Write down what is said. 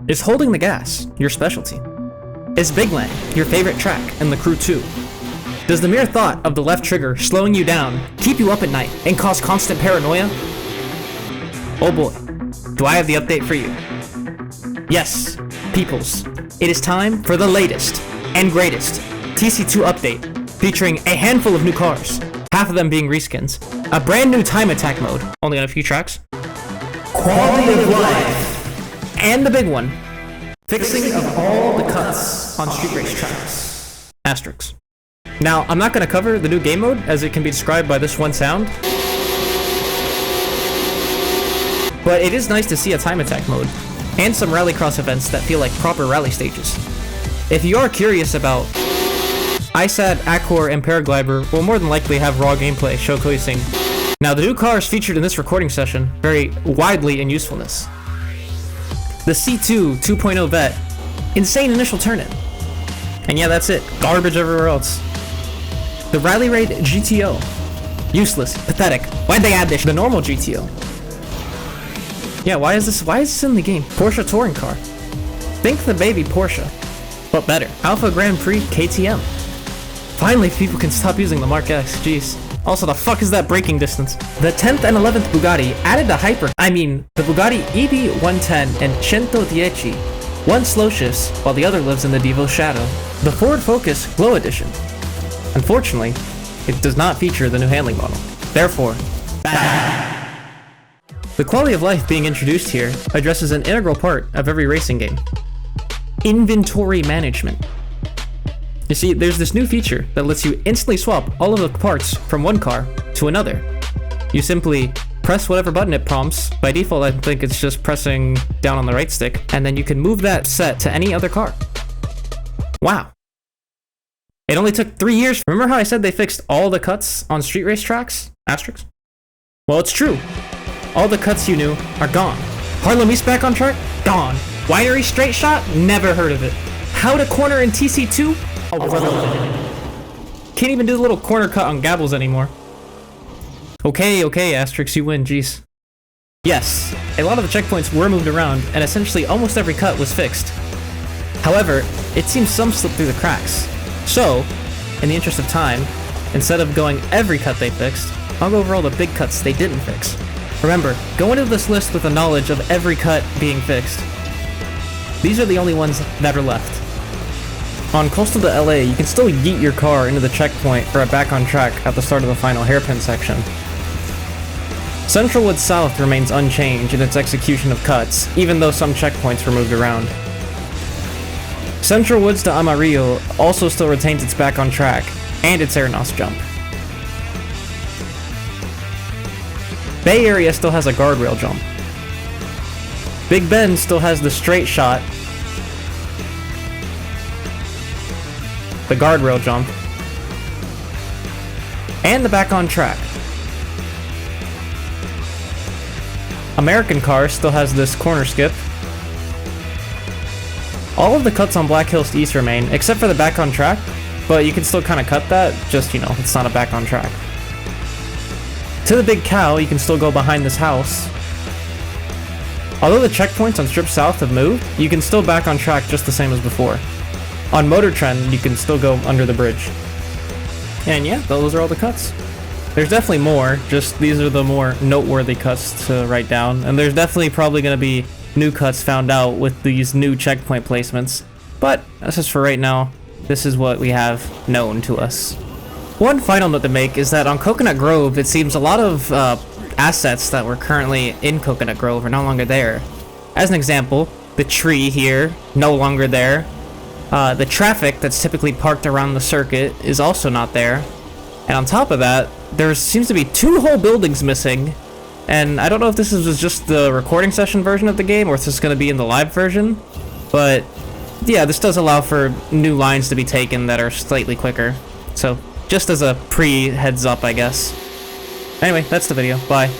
Is holding the gas your specialty? Is Big Land your favorite track and the Crew 2? Does the mere thought of the left trigger slowing you down keep you up at night and cause constant paranoia? Oh boy, do I have the update for you. Yes, peoples, it is time for the latest and greatest TC2 update, featuring a handful of new cars, half of them being reskins, a brand new time attack mode, only on a few tracks, quality of life, and the big one, fixing of all the cuts on street race tracks. Asterisks. Now, I'm not going to cover the new game mode, as it can be described by this one sound, but it is nice to see a time attack mode, and some rallycross events that feel like proper rally stages. If you are curious about ISAD, Accor, and Paraglider, will more than likely have raw gameplay showcasing. Now, the new cars featured in this recording session vary widely in usefulness. The C2 2.0 Vet, insane initial turn-in. And yeah, that's it, garbage everywhere else. The Rally Raid GTO, useless, pathetic. Why'd they add this? The normal GTO. Yeah, why is this in the game? Porsche touring car. Think the baby Porsche, but better. Alpha Grand Prix KTM. Finally, people can stop using the Mark X, jeez. Also, the fuck is that braking distance? The 10th and 11th Bugatti added the the Bugatti EB110 and 110, one slow shifts while the other lives in the Devo's shadow. The Ford Focus Glow Edition. Unfortunately, it does not feature the new handling model. Therefore, bad. The quality of life being introduced here addresses an integral part of every racing game. Inventory management. You see, there's this new feature that lets you instantly swap all of the parts from one car to another. You simply press whatever button it prompts. By default, I think it's just pressing down on the right stick, and then you can move that set to any other car. Wow. It only took 3 years. Remember how I said they fixed all the cuts on street race tracks? Asterisks? Well, it's true. All the cuts you knew are gone. Harlem East back on track? Gone. Winery straight shot? Never heard of it. How to corner in TC2? Irrelevant. Can't even do the little corner cut on Gabbles anymore. Okay, Asterix, you win, jeez. Yes, a lot of the checkpoints were moved around, and essentially almost every cut was fixed. However, it seems some slipped through the cracks. So, in the interest of time, instead of going every cut they fixed, I'll go over all the big cuts they didn't fix. Remember, go into this list with the knowledge of every cut being fixed. These are the only ones that are left. On Coastal to LA, you can still yeet your car into the checkpoint for a back on track at the start of the final hairpin section. Central Woods South remains unchanged in its execution of cuts, even though some checkpoints were moved around. Central Woods to Amarillo also still retains its back on track, and its Airnos jump. Bay Area still has a guardrail jump. Big Bend still has the straight shot, the guardrail jump, and the back on track. American Car still has this corner skip. All of the cuts on Black Hills East remain, except for the back on track, but you can still kind of cut that, just, it's not a back on track. To the Big Cow, you can still go behind this house. Although the checkpoints on Strip South have moved, you can still back on track just the same as before. On Motor Trend, you can still go under the bridge. And yeah, those are all the cuts. There's definitely more, just these are the more noteworthy cuts to write down, and there's definitely probably going to be new cuts found out with these new checkpoint placements. But that's just for right now. This is what we have known to us. One final note to make is that on Coconut Grove, it seems a lot of assets that were currently in Coconut Grove are no longer there. As an example, the tree here, no longer there. The traffic that's typically parked around the circuit is also not there. And on top of that, there seems to be 2 whole buildings missing. And I don't know if this was just the recording session version of the game or if this is going to be in the live version. But yeah, this does allow for new lines to be taken that are slightly quicker. So just as a pre-heads up, I guess. Anyway, that's the video. Bye.